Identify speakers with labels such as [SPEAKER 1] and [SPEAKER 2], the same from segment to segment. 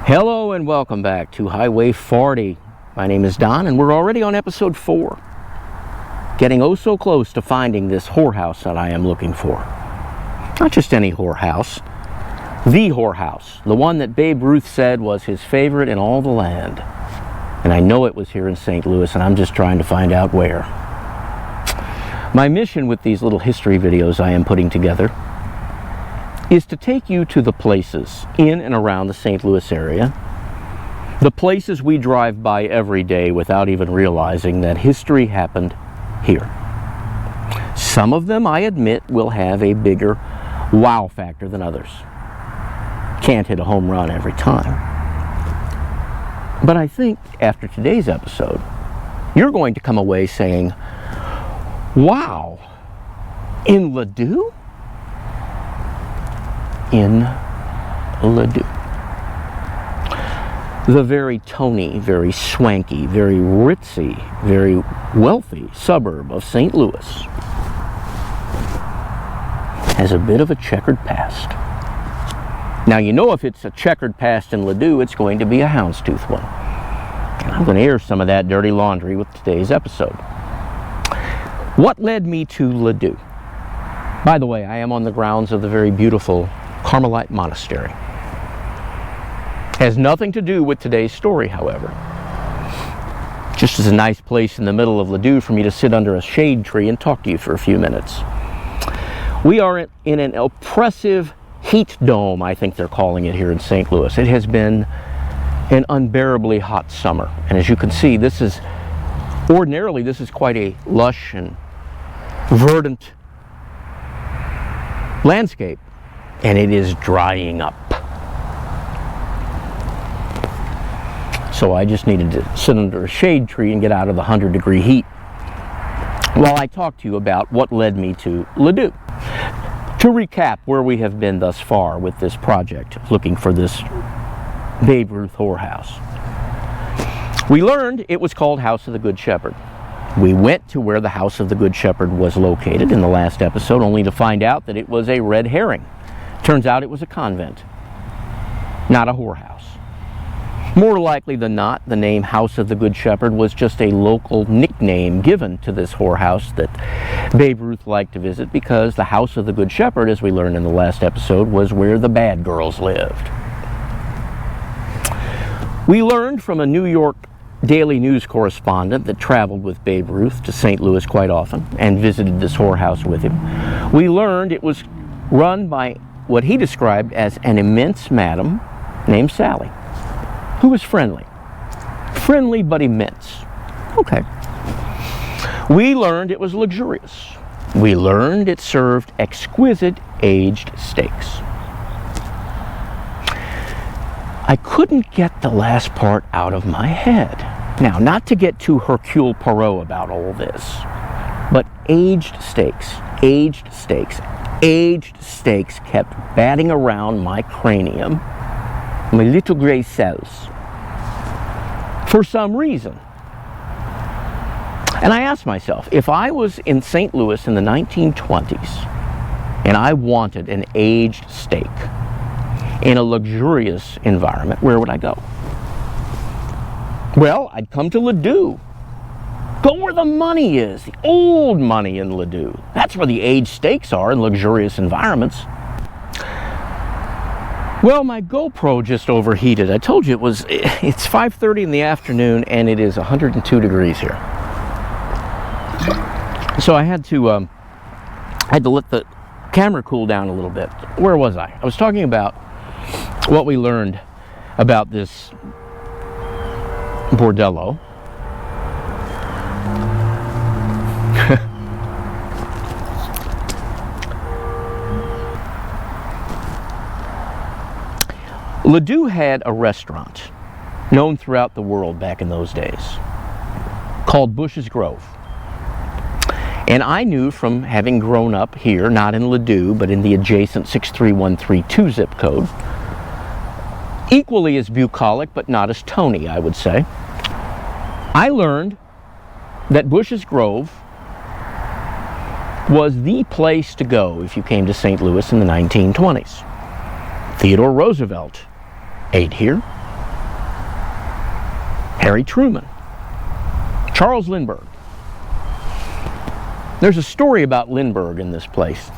[SPEAKER 1] Hello and welcome back to Highway Farty. My name is Don and we're already on episode 4. Getting oh so close to finding this whorehouse that I am looking for. Not just any whorehouse, the whorehouse. The one that Babe Ruth said was his favorite in all the land. And I know it was here in St. Louis and I'm just trying to find out where. My mission with these little history videos I am putting together is to take you to the places in and around the St. Louis area, the places we drive by every day without even realizing that history happened here. Some of them, I admit, will have a bigger wow factor than others. Can't hit a home run every time. But I think after today's episode, you're going to come away saying, wow, in Ladue? In Ladue. The very tony, very swanky, very ritzy, very wealthy suburb of St. Louis has a bit of a checkered past. Now you know if it's a checkered past in Ladue, it's going to be a houndstooth one. And I'm going to air some of that dirty laundry with today's episode. What led me to Ladue? By the way, I am on the grounds of the very beautiful Carmelite Monastery. Has nothing to do with today's story, however. Just as a nice place in the middle of Ladue for me to sit under a shade tree and talk to you for a few minutes. We are in an oppressive heat dome, I think they're calling it here in St. Louis. It has been an unbearably hot summer. And as you can see, ordinarily this is quite a lush and verdant landscape. And it is drying up. So I just needed to sit under a shade tree and get out of the 100-degree heat while I talk to you about what led me to Ladue. To recap where we have been thus far with this project, looking for this Babe Ruth whorehouse. We learned it was called House of the Good Shepherd. We went to where the House of the Good Shepherd was located in the last episode, only to find out that it was a red herring. Turns out it was a convent, not a whorehouse. More likely than not, the name House of the Good Shepherd was just a local nickname given to this whorehouse that Babe Ruth liked to visit because the House of the Good Shepherd, as we learned in the last episode, was where the bad girls lived. We learned from a New York Daily News correspondent that traveled with Babe Ruth to St. Louis quite often and visited this whorehouse with him. We learned it was run by what he described as an immense madam named Sally, who was friendly. Friendly but immense. Okay. We learned it was luxurious. We learned it served exquisite aged steaks. I couldn't get the last part out of my head. Now, not to get too Hercule Poirot about all this, but aged steaks, aged steaks, aged steaks kept batting around my cranium, my little gray cells, for some reason. And I asked myself, if I was in St. Louis in the 1920s and I wanted an aged steak in a luxurious environment, where would I go? Well, I'd come to Ladue. Go where the money is, the old money in Ladue. That's where the aged steaks are in luxurious environments. Well, my GoPro just overheated. I told you it's 5:30 in the afternoon and it is 102 degrees here. So I had to let the camera cool down a little bit. Where was I? I was talking about what we learned about this bordello. Ladue had a restaurant known throughout the world back in those days called Busch's Grove. And I knew from having grown up here, not in Ladue, but in the adjacent 63132 zip code, equally as bucolic, but not as Tony, I would say. I learned that Busch's Grove was the place to go if you came to St. Louis in the 1920s. Theodore Roosevelt ate here. Harry Truman, Charles Lindbergh. There's a story about Lindbergh in this place,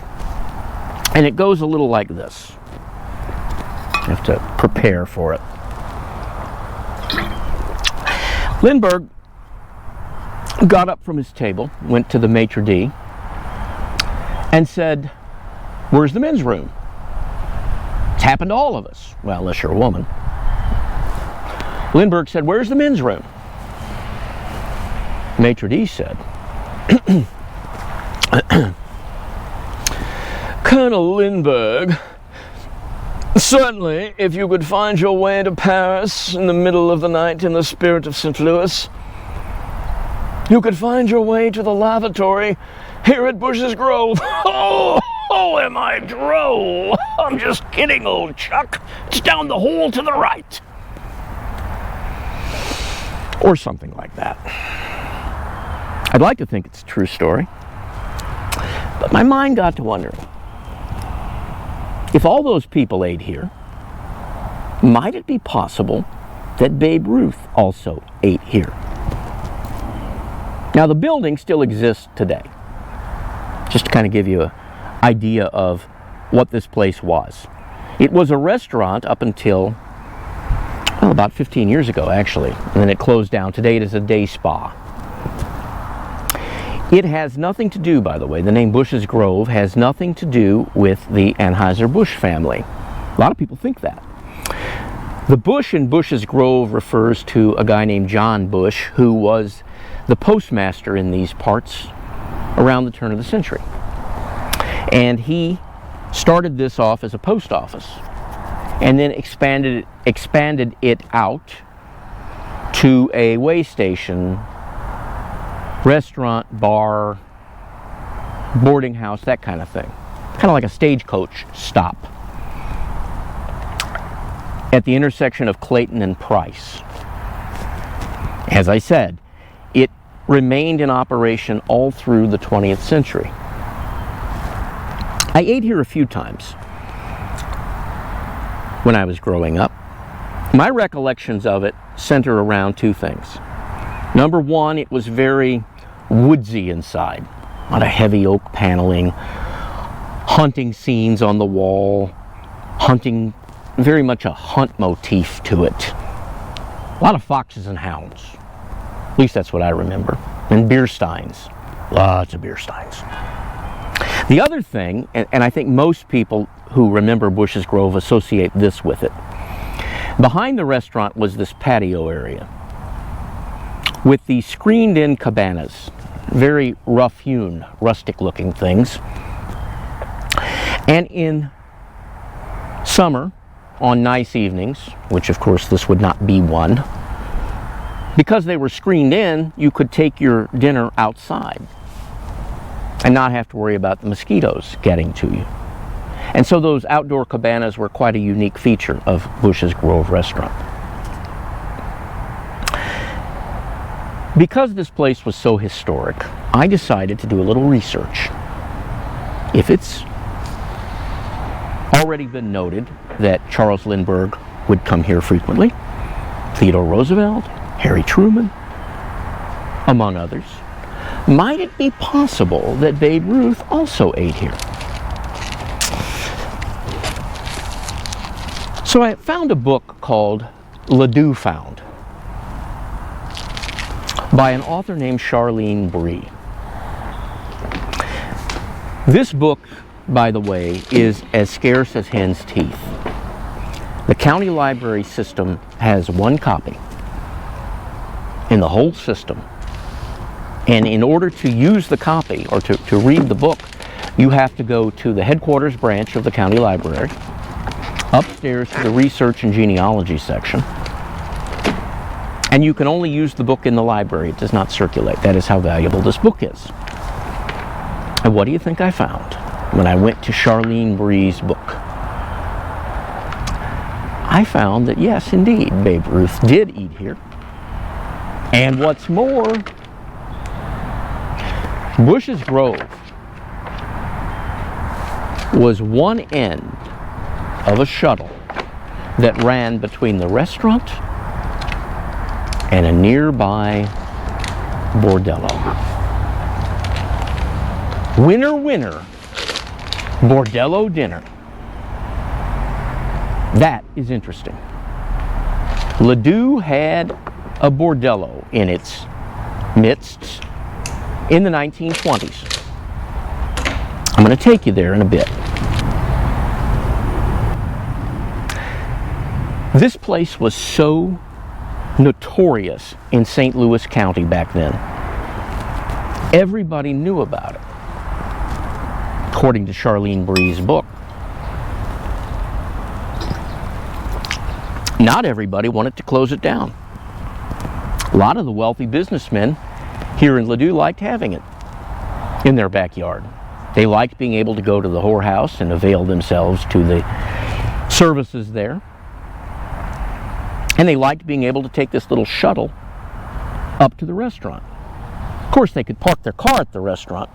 [SPEAKER 1] and it goes a little like this. I have to prepare for it. Lindbergh got up from his table, went to the maitre d', and said, "Where's the men's room?" It's happened to all of us. Well, unless you're a woman. Lindbergh said, "Where's the men's room?" Maitre d' said, "Colonel Lindbergh, certainly if you could find your way to Paris in the middle of the night in the spirit of St. Louis, you could find your way to the lavatory here at Busch's Grove." Oh, am I droll? I'm just kidding, old Chuck. It's down the hall to the right. Or something like that. I'd like to think it's a true story, but my mind got to wondering, if all those people ate here, might it be possible that Babe Ruth also ate here? Now, the building still exists today, just to kind of give you an idea of what this place was. It was a restaurant up until, well, about 15 years ago, actually, and then it closed down. Today it is a day spa. It has nothing to do, by the way, the name Busch's Grove has nothing to do with the Anheuser-Busch family. A lot of people think that. The Busch in Busch's Grove refers to a guy named John Busch, who was the postmaster in these parts around the turn of the century. And he started this off as a post office and then expanded it out to a way station, restaurant, bar, boarding house, that kind of thing. Kind of like a stagecoach stop at the intersection of Clayton and Price. As I said, it remained in operation all through the 20th century. I ate here a few times when I was growing up. My recollections of it center around two things. Number one, it was very woodsy inside. A lot of heavy oak paneling, hunting scenes on the wall, hunting, very much a hunt motif to it. A lot of foxes and hounds. At least that's what I remember. And beer steins. Lots of beer steins. The other thing, and I think most people who remember Busch's Grove associate this with it, behind the restaurant was this patio area with the screened-in cabanas, very rough-hewn, rustic-looking things. And in summer, on nice evenings, which of course this would not be one, because they were screened in, you could take your dinner outside and not have to worry about the mosquitoes getting to you. And so those outdoor cabanas were quite a unique feature of Busch's Grove restaurant. Because this place was so historic, I decided to do a little research. If it's already been noted that Charles Lindbergh would come here frequently, Theodore Roosevelt, Harry Truman, among others, might it be possible that Babe Ruth also ate here? So I found a book called Ladue Found by an author named Charlene Bree. This book, by the way, is as scarce as hen's teeth. The county library system has one copy in the whole system. And in order to use the copy, or to read the book, you have to go to the headquarters branch of the county library, upstairs to the research and genealogy section, and you can only use the book in the library. It does not circulate. That is how valuable this book is. And what do you think I found when I went to Charlene Bree's book? I found that yes, indeed, Babe Ruth did eat here. And what's more, Busch's Grove was one end of a shuttle that ran between the restaurant and a nearby bordello. Winner, winner, bordello dinner. That is interesting. Ladue had a bordello in its midst in the 1920s. I'm going to take you there in a bit. This place was so notorious in St. Louis County back then. Everybody knew about it, according to Charlene Bree's book. Not everybody wanted to close it down. A lot of the wealthy businessmen here in Ladue liked having it in their backyard. They liked being able to go to the whorehouse and avail themselves to the services there. And they liked being able to take this little shuttle up to the restaurant. Of course, they could park their car at the restaurant,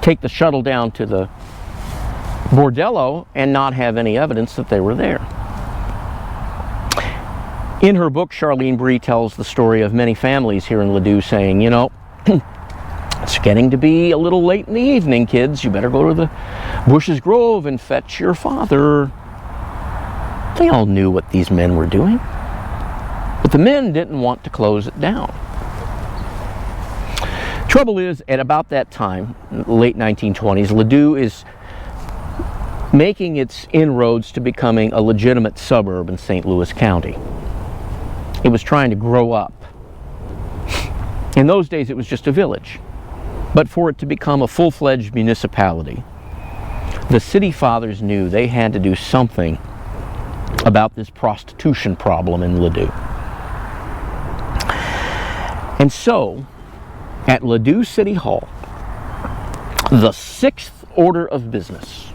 [SPEAKER 1] take the shuttle down to the bordello, and not have any evidence that they were there. In her book, Charlene Bree tells the story of many families here in Ladue saying, you know, it's getting to be a little late in the evening, kids. You better go to the Busch's Grove and fetch your father. They all knew what these men were doing. But the men didn't want to close it down. Trouble is, at about that time, late 1920s, Ladue is making its inroads to becoming a legitimate suburb in St. Louis County. It was trying to grow up. In those days, it was just a village. But for it to become a full-fledged municipality, the city fathers knew they had to do something about this prostitution problem in Ladue. And so, at Ladue City Hall, the sixth order of business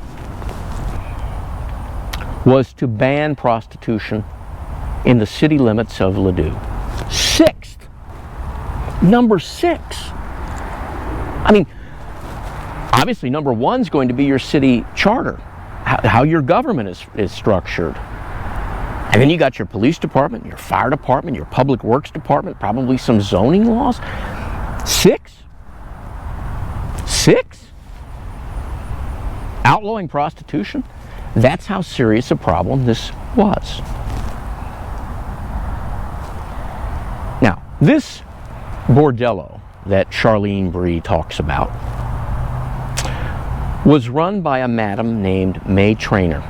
[SPEAKER 1] was to ban prostitution in the city limits of Ladue. Sixth. Number 6. I mean, obviously number 1 is going to be your city charter, how your government is structured. And then you got your police department, your fire department, your public works department, probably some zoning laws. 6? Outlawing prostitution? That's how serious a problem this was. Now, this bordello that Charlene Bree talks about was run by a madam named May Trainer.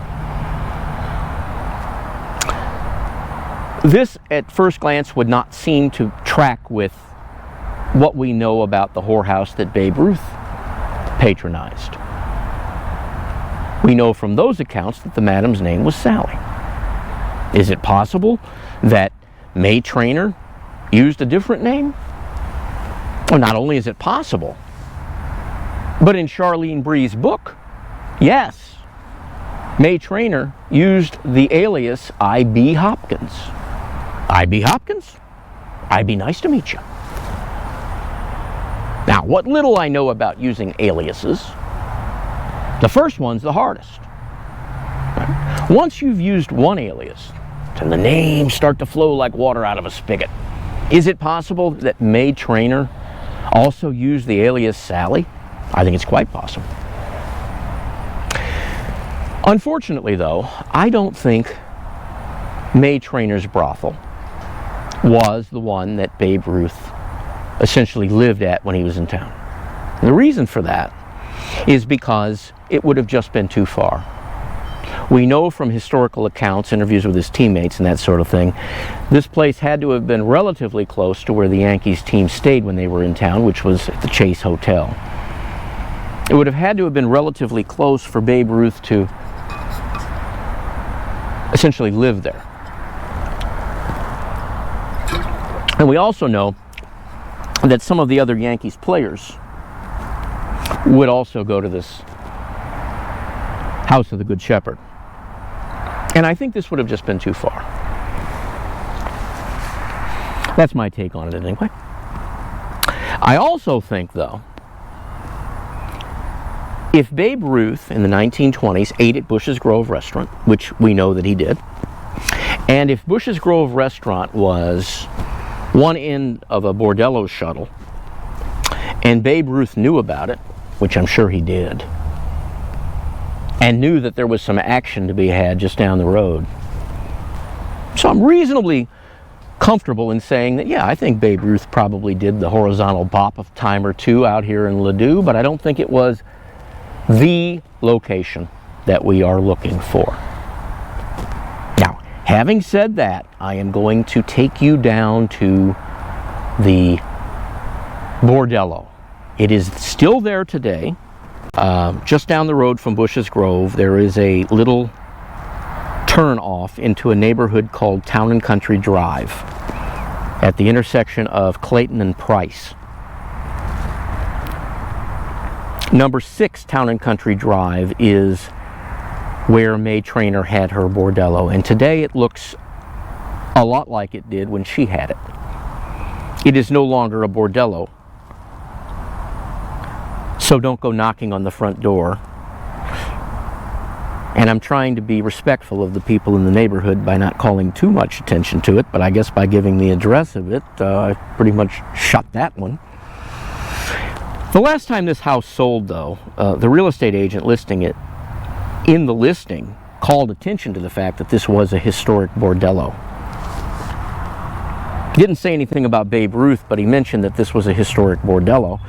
[SPEAKER 1] This, at first glance, would not seem to track with what we know about the whorehouse that Babe Ruth patronized. We know from those accounts that the madam's name was Sally. Is it possible that May Trainer used a different name? Well, not only is it possible, but in Charlene Bree's book, yes, May Trainer used the alias I.B. Hopkins. I.B. Hopkins? I.B. nice to meet you. Now, what little I know about using aliases, the first one's the hardest. Right? Once you've used one alias, then the names start to flow like water out of a spigot. Is it possible that May Trainer also used the alias Sally? I think it's quite possible. Unfortunately, though, I don't think May Trainer's brothel was the one that Babe Ruth essentially lived at when he was in town. And the reason for that is because it would have just been too far. We know from historical accounts, interviews with his teammates and that sort of thing, this place had to have been relatively close to where the Yankees team stayed when they were in town, which was at the Chase Hotel. It would have had to have been relatively close for Babe Ruth to essentially live there. And we also know that some of the other Yankees players would also go to this House of the Good Shepherd. And I think this would have just been too far. That's my take on it anyway. I also think, though, if Babe Ruth in the 1920s ate at Busch's Grove restaurant, which we know that he did, and if Busch's Grove restaurant was one end of a bordello shuttle, and Babe Ruth knew about it, which I'm sure he did, and knew that there was some action to be had just down the road. So I'm reasonably comfortable in saying that, yeah, I think Babe Ruth probably did the horizontal bop of time or two out here in Ladue, but I don't think it was the location that we are looking for. Now, having said that, I am going to take you down to the bordello. It is still there today. Just down the road from Busch's Grove, there is a little turn off into a neighborhood called Town and Country Drive at the intersection of Clayton and Price. Number 6 Town and Country Drive is where May Trainor had her bordello, and today it looks a lot like it did when she had it. It is no longer a bordello, so don't go knocking on the front door. And I'm trying to be respectful of the people in the neighborhood by not calling too much attention to it, but I guess by giving the address of it, I pretty much shut that one. The last time this house sold, though, the real estate agent listing it in the listing called attention to the fact that this was a historic bordello. He didn't say anything about Babe Ruth, but he mentioned that this was a historic bordello.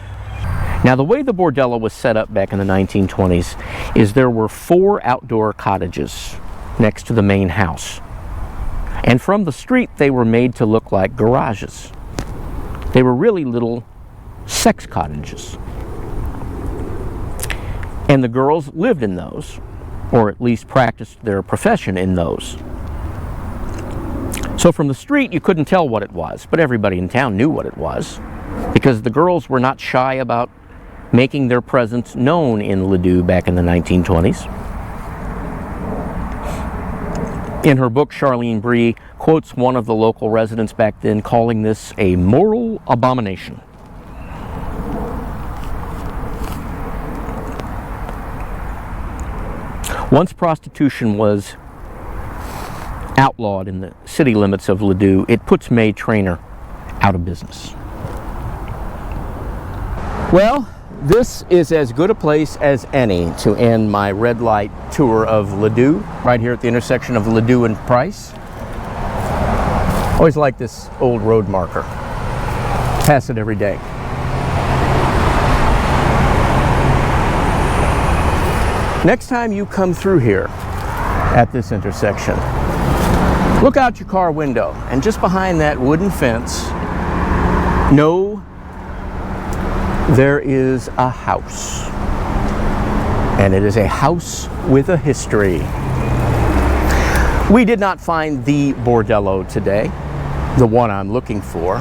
[SPEAKER 1] Now, the way the bordello was set up back in the 1920s is there were 4 outdoor cottages next to the main house. And from the street, they were made to look like garages. They were really little sex cottages. And the girls lived in those, or at least practiced their profession in those. So from the street, you couldn't tell what it was, but everybody in town knew what it was, because the girls were not shy about making their presence known in Ladue back in the 1920s. In her book, Charlene Bree quotes one of the local residents back then, calling this a moral abomination. Once prostitution was outlawed in the city limits of Ladue, it puts May Trainor out of business. Well, this is as good a place as any to end my red light tour of Ladue, right here at the intersection of Ladue and Price. Always like this old road marker. Pass it every day. Next time you come through here at this intersection, look out your car window, and just behind that wooden fence, know there is a house. And it is a house with a history. We did not find the bordello today, the one I'm looking for,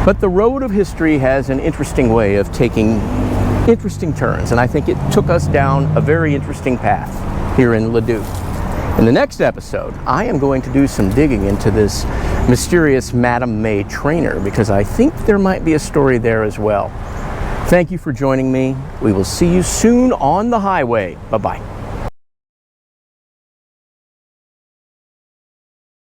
[SPEAKER 1] but the road of history has an interesting way of taking interesting turns, and I think it took us down a very interesting path here in Ladue. In the next episode, I am going to do some digging into this mysterious Madam May Trainor, because I think there might be a story there as well. Thank you for joining me. We will see you soon on the highway. Bye-bye.